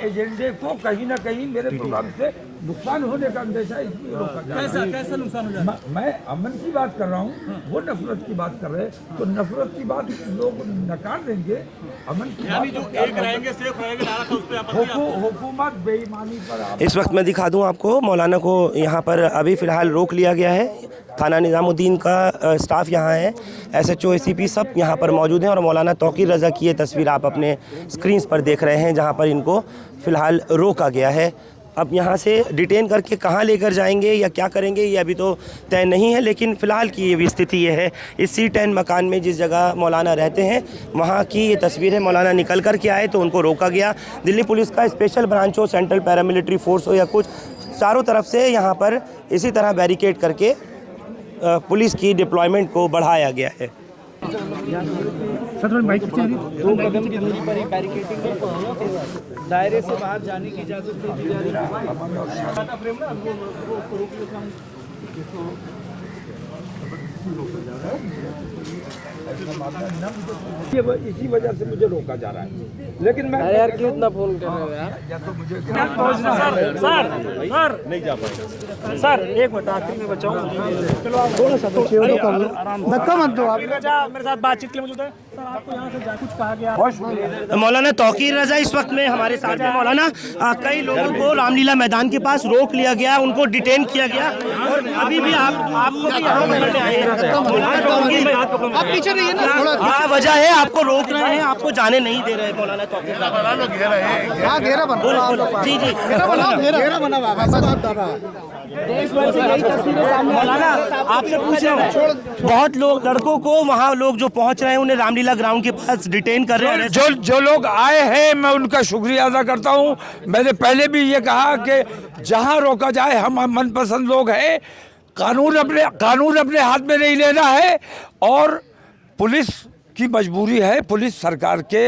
एजेंडे को कहीं ना कहीं मेरे प्रोग्राम से नुकसान होने का अंदेशा इसलिए रोका जा रहा है। कैसा नुकसान हो जाए? मैं अमन की बात कर रहा हूँ, वो नफरत की बात कर रहे हैं, तो नफरत की बात लोग नकार देंगे। अमन की बात जो एक रहेंगे सेफ रहेंगे नारा था, उस पे आपत्ति है? हुकूमत बेईमानी पर इस वक्त मैं दिखा दूं आपको, मौलाना को यहाँ पर अभी फ़िलहाल रोक लिया गया है। थाना निज़ामुद्दीन का स्टाफ यहाँ है, SHO ACP सब यहाँ पर मौजूद हैं और मौलाना तौकीर रज़ा की ये तस्वीर आप अपने स्क्रीन पर देख रहे हैं, जहाँ पर इनको फ़िलहाल रोका गया है। अब यहाँ से डिटेन करके कहाँ लेकर जाएंगे या क्या करेंगे ये अभी तो तय नहीं है, लेकिन फ़िलहाल की ये भी स्थिति ये है। इस C10 मकान में जिस जगह मौलाना रहते हैं वहाँ की ये तस्वीर है। मौलाना निकल कर के आए तो उनको रोका गया। दिल्ली पुलिस का स्पेशल ब्रांच हो, सेंट्रल पैरामिलिट्री फोर्स हो या कुछ, चारों तरफ से यहाँ पर इसी तरह बैरिकेड करके पुलिस की डिप्लॉयमेंट को बढ़ाया गया है। दो कदम की दूरी पर ही बैरिकेडिंग है, दायरे से बाहर जाने की इजाजत दे दी जा रही है। इसी वजह से मुझे रोका जा रहा है, लेकिन मैं यार क्यों इतना फोन कर रहे हो यार? या तो मुझे सर नहीं जा पाएंगे सर। एक मिनट आखिरी में बचाऊं, चलो आप थोड़ा सा धक्का मत दो आप। मेरे साथ बातचीत के लिए मौजूद है सर। आपको यहाँ से कुछ कहा गया? मौलाना तौकीर रज़ा इस वक्त में हमारे साथ हैं। मौलाना, कई लोगों को रामलीला मैदान के पास रोक लिया गया, उनको डिटेन किया गया और अभी भी आपको भी यहाँ पकड़ने आए हैं। आप पीछे रहिए ना थोड़ा। क्या वजह है आपको रोक रहे हैं, आपको जाने नहीं दे रहे हैं मौलाना तौकीर रज़ा? हाँ घेरा बना, जी जी घेरा बना देश भर से यही तस्वीरें सामने। मौलाना आपसे पूछ रहा हूँ, बहुत लोग लड़कों को वहाँ लोग जो पहुँच रहे हैं उन्हें रामलीला ग्राउंड के पास डिटेन कर रहे हैं। जो लोग आए हैं मैं उनका शुक्रिया अदा करता हूँ। मैंने पहले भी ये कहा कि जहाँ रोका जाए, हम मनपसंद लोग हैं, कानून अपने हाथ में नहीं लेना है और पुलिस की मजबूरी है। पुलिस सरकार के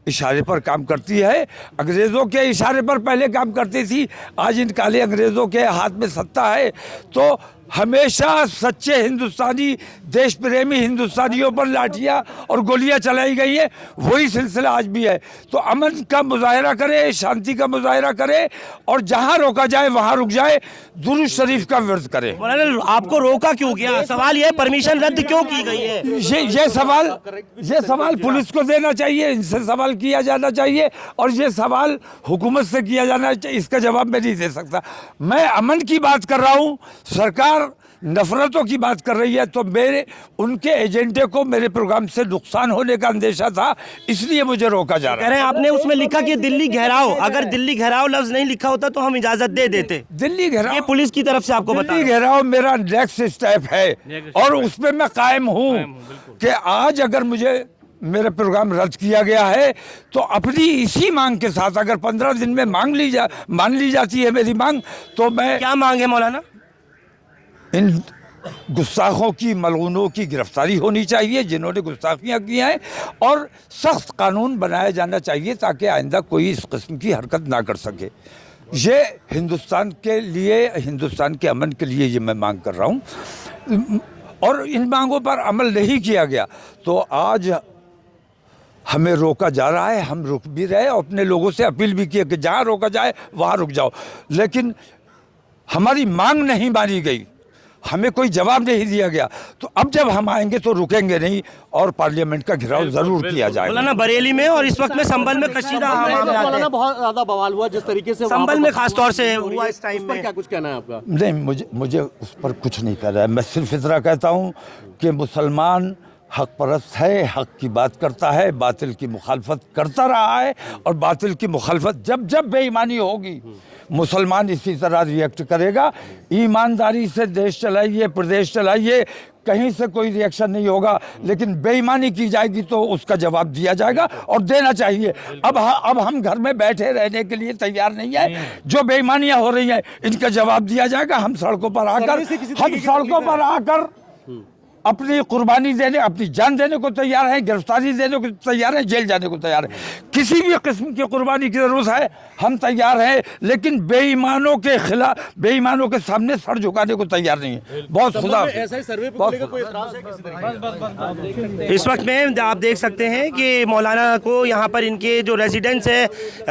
इशारे पर काम करती है, अंग्रेज़ों के इशारे पर पहले काम करती थी, आज इन काले अंग्रेज़ों के हाथ में सत्ता है। तो हमेशा सच्चे हिंदुस्तानी, देश प्रेमी हिंदुस्तानियों पर लाठियाँ और गोलियाँ चलाई गई है, वही सिलसिला आज भी है। तो अमन का मुजाहरा करे, शांति का मुजाहरा करे और जहाँ रोका जाए वहाँ रुक जाए, दुरूद शरीफ का विरोध करे। मौलाना आपको रोका क्यों गया? सवाल ये परमिशन रद्द क्यों की गई है? ये सवाल पुलिस को देना चाहिए, इनसे सवाल किया जाना चाहिए और ये सवाल हुकूमत से किया जाना चाहिए। इसका जवाब मैं नहीं दे सकता। मैं अमन की बात कर रहा हूँ, सरकार नफरतों की बात कर रही है। तो मेरे उनके एजेंडे को मेरे प्रोग्राम से नुकसान होने का अंदेशा था, इसलिए मुझे रोका जा रहा है। कह रहे हैं आपने उसमें लिखा कि दिल्ली घेराव, अगर दिल्ली घेराव लफ्ज नहीं लिखा होता तो हम इजाजत दे देते। दिल्ली घेराव, ये पुलिस की तरफ से आपको बता दिल्ली घेराव मेरा नेक्स्ट स्टेप है और उस पर मैं कायम हूँ कि आज अगर मुझे मेरा प्रोग्राम रद्द किया गया है तो अपनी इसी मांग के साथ, अगर 15 दिन में मान ली जाती है मेरी मांग, तो मैं क्या मांगे मौलाना? इन गुस्ताखों की, मलऊनों की गिरफ्तारी होनी चाहिए जिन्होंने गुस्ताखियाँ की हैं और सख्त कानून बनाया जाना चाहिए ताकि आइंदा कोई इस किस्म की हरकत ना कर सके। ये हिंदुस्तान के लिए, हिंदुस्तान के अमन के लिए ये मैं मांग कर रहा हूँ और इन मांगों पर अमल नहीं किया गया तो आज हमें रोका जा रहा है। हम रुक भी रहे और अपने लोगों से अपील भी की कि जहाँ रोका जाए वहाँ रुक जाओ, लेकिन हमारी मांग नहीं मानी गई, हमें कोई जवाब नहीं दिया गया। तो अब जब हम आएंगे तो रुकेंगे नहीं और पार्लियामेंट का घेराव जरूर किया जाएगा। मौलाना बरेली में और इस वक्त में संभल में कशीदा मौलाना बहुत ज्यादा बवाल हुआ जिस तरीके से संभल में खास तौर से हुआ इस टाइम में, क्या कुछ कहना है आपका? नहीं, मुझे उस पर कुछ नहीं कहना है। मैं सिर्फ इतना कहता हूँ कि मुसलमान हक परस्त है, हक की बात करता है, बातिल की मुखालफत करता रहा है और बातिल की मुखालफत जब बेईमानी होगी मुसलमान इसी तरह रिएक्ट करेगा। ईमानदारी से देश चलाइए, प्रदेश चलाइए, कहीं से कोई रिएक्शन नहीं होगा, लेकिन बेईमानी की जाएगी तो उसका जवाब दिया जाएगा और देना चाहिए। अब हम घर में बैठे रहने के लिए तैयार नहीं है। जो बेईमानियां हो रही हैं इनका जवाब दिया जाएगा। हम सड़कों पर आकर अपनी कुर्बानी देने, अपनी जान देने को तैयार हैं, गिरफ्तारी देने को तैयार हैं, जेल जाने को तैयार हैं। किसी भी किस्म की कुर्बानी की ज़रूरत है, हम तैयार हैं, लेकिन बेईमानों के खिलाफ, बेईमानों के सामने सर झुकाने को तैयार नहीं है। बहुत खुदा इस वक्त में आप देख सकते हैं कि मौलाना को यहाँ पर इनके जो रेजिडेंस है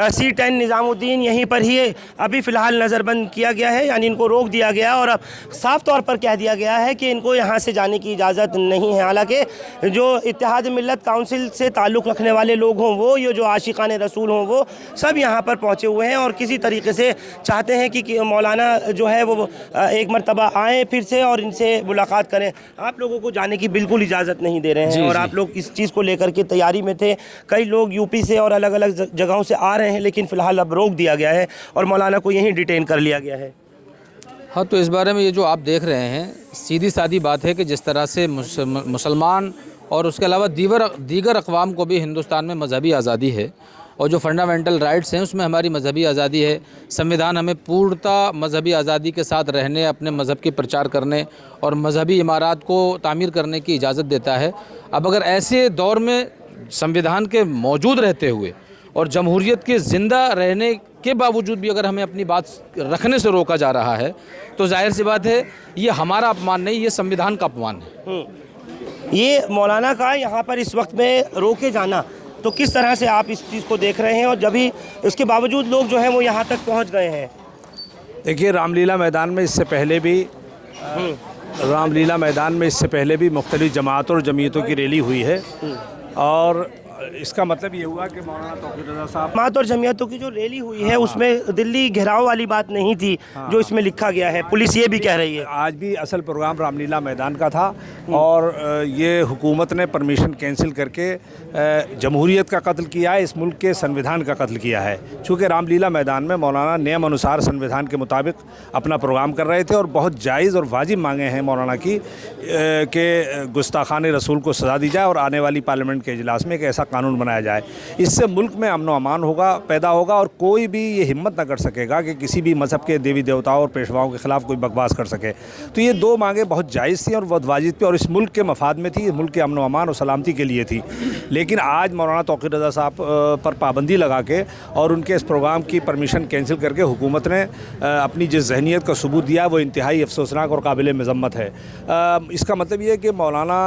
C10 निज़ामुद्दीन, यहीं पर ही अभी फ़िलहाल नज़रबंद किया गया है, यानी इनको रोक दिया गया और अब साफ तौर पर कह दिया गया है कि इनको यहाँ से जाने की इजाज़त नहीं है। हालांकि जो इत्तेहाद मिल्लत काउंसिल से ताल्लुक़ रखने वाले लोग हों, वो ये जो आशिकान रसूल हों, वो सब यहाँ पर पहुँचे हुए हैं और किसी तरीके से चाहते हैं कि मौलाना जो है वो एक मरतबा आएँ फिर से और इनसे मुलाकात करें। आप लोगों को जाने की बिल्कुल इजाज़त नहीं दे रहे हैं और आप लोग इस चीज़ को लेकर के तैयारी में थे। कई लोग यूपी से और अलग अलग जगहों से आ रहे हैं, लेकिन फ़िलहाल अब रोक दिया गया है और मौलाना को यहीं डिटेन कर लिया गया है। हाँ, तो इस बारे में ये जो आप देख रहे हैं, सीधी सादी बात है कि जिस तरह से मुसलमान और उसके अलावा दीगर अक़वाम को भी हिंदुस्तान में मजहबी आज़ादी है और जो फंडामेंटल राइट्स हैं उसमें हमारी मजहबी आज़ादी है। संविधान हमें पूर्णतः मजहबी आज़ादी के साथ रहने, अपने मज़हब के प्रचार करने और मजहबी इमारत को तामीर करने की इजाज़त देता है। अब अगर ऐसे दौर में संविधान के मौजूद रहते हुए और जमहूरियत के ज़िंदा रहने के बावजूद भी अगर हमें अपनी बात रखने से रोका जा रहा है, तो जाहिर सी बात है ये हमारा अपमान नहीं, ये संविधान का अपमान है। ये मौलाना का यहाँ पर इस वक्त में रोके जाना, तो किस तरह से आप इस चीज़ को देख रहे हैं और जब भी उसके बावजूद लोग जो हैं वो यहाँ तक पहुँच गए हैं? देखिए, रामलीला मैदान में इससे पहले भी मुख्तलिफ जमातों और जमीयतों की रैली हुई है और इसका मतलब ये हुआ कि मौलाना तौक़ीर रज़ा साहब जमात और जमीयतों की जो रैली हुई है उसमें दिल्ली घेराव वाली बात नहीं थी जो इसमें लिखा गया है, पुलिस ये भी कह रही है। आज भी असल प्रोग्राम रामलीला मैदान का था और ये हुकूमत ने परमिशन कैंसिल करके जमहूरियत का कत्ल किया है, इस मुल्क के संविधान का कत्ल किया है। चूँकि रामलीला मैदान में मौलाना नियम अनुसार संविधान के मुताबिक अपना प्रोग्राम कर रहे थे और बहुत जायज़ और वाजिब मांगे हैं मौलाना की कि गुस्ताखान रसूल को सज़ा दी जाए और आने वाली पार्लियामेंट के इजलास में एक ऐसा कानून बनाया जाए। इससे मुल्क में अमन व अमान पैदा होगा और कोई भी ये हिम्मत न कर सकेगा कि किसी भी मज़हब के देवी देवताओं और पेशवाओं के ख़िलाफ़ कोई बकवास कर सके। तो ये दो मांगे बहुत जायज़ थी और बहुत वाजिब थी और इस मुल्क के मफाद में थी, इस मुल्क के अमन व अमान और सलामती के लिए थी। लेकिन आज मौलाना तौक़ीर रज़ा साहब पर पाबंदी लगा के और उनके इस प्रोग्राम की परमिशन कैंसिल करके हुकूमत ने अपनी जिस जहनीत का सबूत दिया वो इंतहाई अफसोसनाक और काबिल मज़म्मत है। इसका मतलब ये है कि मौलाना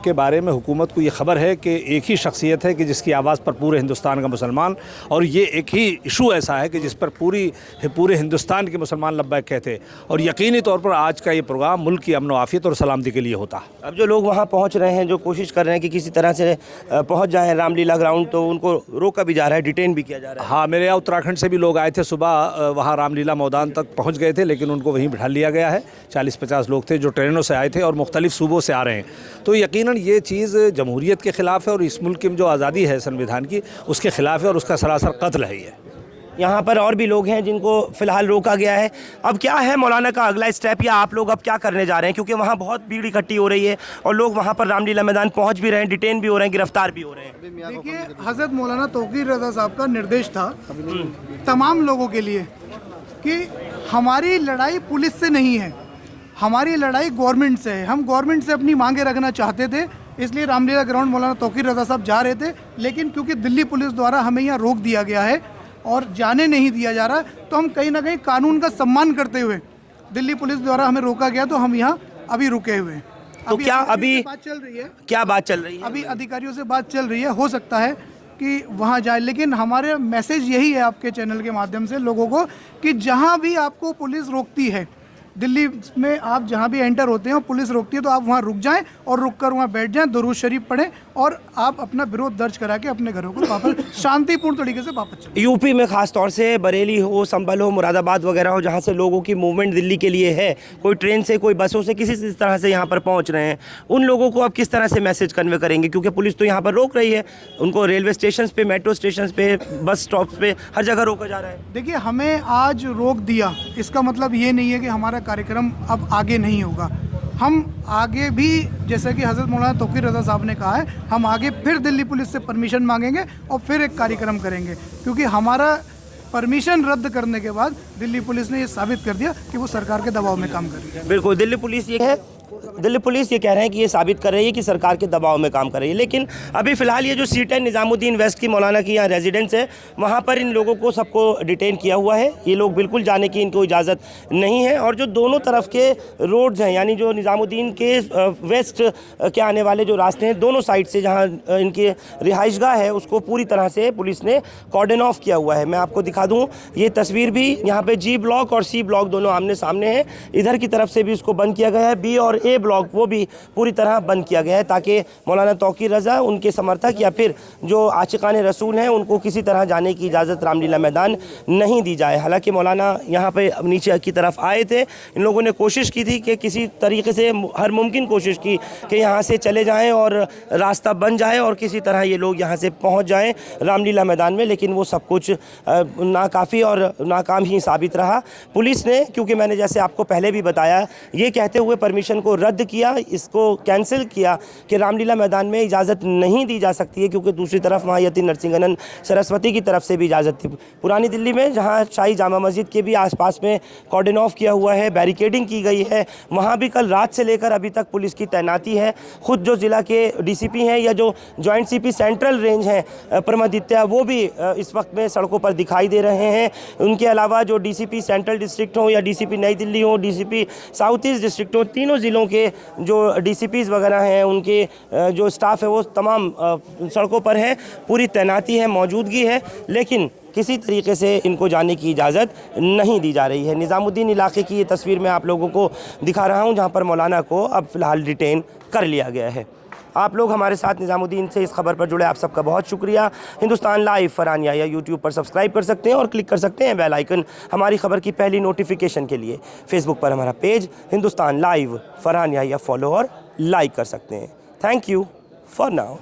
के बारे में हुकूमत को ये ख़बर है कि एक ही शख्सियत है कि जिसकी आवाज़ पर पूरे हिंदुस्तान का मुसलमान, और ये एक ही इशू ऐसा है कि जिस पर पूरे हिंदुस्तान के मुसलमान लब्बैक कहते, और यकीनी तौर पर आज का ये प्रोग्राम मुल्क की अमन व आफियत और सलामती के लिए होता। अब जो लोग वहाँ पहुँच रहे हैं, जो कोशिश कर रहे हैं कि किसी तरह से पहुँच जाएँ रामलीला ग्राउंड, तो उनको रोका भी जा रहा है, डिटेन भी किया जा रहा है। हाँ, मेरे यहाँ उत्तराखंड से भी लोग आए थे, सुबह वहाँ रामलीला मैदान तक पहुँच गए थे, लेकिन उनको वहीं बिठा लिया गया है। 40-50 लोग थे जो ट्रेनों से आए थे और मुख्तलिफ सूबों से आ रहे हैं। तो यकीनन ये चीज़ जमहूरियत के ख़िलाफ़ है और इस मुल्क की जो आज़ादी है संविधान की, उसके ख़िलाफ़ है और उसका सरासर कत्ल है ये। यहाँ पर और भी लोग हैं जिनको फ़िलहाल रोका गया है। अब क्या है मौलाना का अगला स्टेप, या आप लोग अब क्या करने जा रहे हैं? क्योंकि वहाँ बहुत भीड़ इकट्ठी हो रही है और लोग वहाँ पर रामलीला मैदान पहुँच भी रहे हैं, डिटेन भी हो रहे हैं, गिरफ्तार भी हो रहे हैं। देखिए, हज़रत मौलाना तौक़ीर रज़ा साहब का निर्देश था तमाम लोगों के लिए कि हमारी लड़ाई पुलिस से नहीं है, हमारी लड़ाई गवर्नमेंट से है। हम गवर्नमेंट से अपनी मांगे रखना चाहते थे, इसलिए रामलीला ग्राउंड मौलाना तौक़ीर रज़ा साहब जा रहे थे। लेकिन क्योंकि दिल्ली पुलिस द्वारा हमें यहाँ रोक दिया गया है और जाने नहीं दिया जा रहा, तो हम कहीं ना कहीं कानून का सम्मान करते हुए, दिल्ली पुलिस द्वारा हमें रोका गया तो हम यहाँ अभी रुके हुए हैं। तो क्या अभी बात चल रही है? क्या बात चल रही है? अभी अधिकारियों से बात चल रही है, हो सकता है कि वहाँ जाए, लेकिन हमारे मैसेज यही है आपके चैनल के माध्यम से लोगों को कि जहाँ भी आपको पुलिस रोकती है, दिल्ली में आप जहाँ भी एंटर होते हैं पुलिस रोकती है, तो आप वहाँ रुक जाएं और रुक कर वहाँ बैठ जाएं, दुरूद शरीफ पढ़ें और आप अपना विरोध दर्ज करा के अपने घरों को वापस शांतिपूर्ण तरीके से वापस चलें। यूपी में ख़ास तौर से बरेली हो, संभल हो, मुरादाबाद वगैरह हो, जहाँ से लोगों की मूवमेंट दिल्ली के लिए है, कोई ट्रेन से, कोई बसों से, किसी इस तरह से यहाँ पर पहुँच रहे हैं, उन लोगों को आप किस तरह से मैसेज कन्वे करेंगे? क्योंकि पुलिस तो यहाँ पर रोक रही है, उनको रेलवे स्टेशन पे, मेट्रो स्टेशन पे, बस स्टॉप पे, हर जगह रोका जा रहा है। देखिए, हमें आज रोक दिया, इसका मतलब ये नहीं है कि हमारा कार्यक्रम अब आगे नहीं होगा। हम आगे भी, जैसे कि हज़रत मौलाना तौक़ीर रज़ा साहब ने कहा है, हम आगे फिर दिल्ली पुलिस से परमिशन मांगेंगे और फिर एक कार्यक्रम करेंगे, क्योंकि हमारा परमिशन रद्द करने के बाद दिल्ली पुलिस ने ये साबित कर दिया कि वो सरकार के दबाव में काम कर रही है। बिल्कुल, दिल्ली पुलिस ये है दिल्ली पुलिस ये कह रहे हैं कि ये साबित कर रही है कि सरकार के दबाव में काम कर रही है। लेकिन अभी फ़िलहाल ये जो सीट है निज़ामुद्दीन वेस्ट की मौलाना की यहाँ रेजिडेंस है, वहाँ पर इन लोगों को सबको डिटेन किया हुआ है। ये लोग बिल्कुल जाने की इनको इजाज़त नहीं है। और जो दोनों तरफ के रोड्स हैं, यानी जो निज़ामुद्दीन के वेस्ट के आने वाले जो रास्ते हैं, दोनों साइड से जहाँ इनके रिहाइशगाह है उसको पूरी तरह से पुलिस ने कॉर्डन ऑफ किया हुआ है। मैं आपको दिखा दूँ ये तस्वीर भी, यहाँ पर जी ब्लॉक और सी ब्लॉक दोनों आमने सामने हैं। इधर की तरफ से भी उसको बंद किया गया है, बी और ए ब्लॉक वो भी पूरी तरह बंद किया गया है, ताकि मौलाना तौकीर रज़ा, उनके समर्थक या फिर जो आशिकान रसूल हैं उनको किसी तरह जाने की इजाज़त रामलीला मैदान नहीं दी जाए। हालांकि मौलाना यहाँ पे नीचे की तरफ आए थे, इन लोगों ने कोशिश की थी कि किसी तरीके से हर मुमकिन कोशिश की कि यहाँ से चले जाएँ और रास्ता बन जाए और किसी तरह ये लोग यहाँ से पहुँच जाएँ रामलीला मैदान में, लेकिन वो सब कुछ नाकाफ़ी और नाकाम ही साबित रहा। पुलिस ने, क्योंकि मैंने जैसे आपको पहले भी बताया, ये कहते हुए परमिशन को रद्द किया, इसको कैंसिल किया कि रामलीला मैदान में इजाज़त नहीं दी जा सकती है, क्योंकि दूसरी तरफ वहाँ यति नरसिंहन सरस्वती की तरफ से भी इजाज़त थी। पुरानी दिल्ली में जहाँ शाही जामा मस्जिद के भी आसपास में कॉर्डन ऑफ किया हुआ है, बैरिकेडिंग की गई है, वहाँ भी कल रात से लेकर अभी तक पुलिस की तैनाती है। खुद जो ज़िला के डीसीपी हैं या जो जॉइंट सीपी सेंट्रल रेंज हैं परमादित्य, वो भी इस वक्त में सड़कों पर दिखाई दे रहे हैं। उनके अलावा जो डीसीपी सेंट्रल डिस्ट्रिक्ट हो या डीसीपी नई दिल्ली हो, डीसीपी साउथ ईस्ट डिस्ट्रिक्ट हो, तीनों ज़िलों के जो डीसीपीज़ वगैरह हैं, उनके जो स्टाफ है वो तमाम सड़कों पर है, पूरी तैनाती है, मौजूदगी है, लेकिन किसी तरीके से इनको जाने की इजाज़त नहीं दी जा रही है। निज़ामुद्दीन इलाके की ये तस्वीर मैं आप लोगों को दिखा रहा हूँ, जहाँ पर मौलाना को अब फ़िलहाल डिटेन कर लिया गया है। आप लोग हमारे साथ निज़ामुद्दीन से इस खबर पर जुड़े, आप सबका बहुत शुक्रिया। हिंदुस्तान लाइव फरहानिया या यूट्यूब पर सब्सक्राइब कर सकते हैं और क्लिक कर सकते हैं बेल आइकन हमारी खबर की पहली नोटिफिकेशन के लिए। फेसबुक पर हमारा पेज हिंदुस्तान लाइव फरहानिया या फॉलो और लाइक कर सकते हैं। Thank you for now.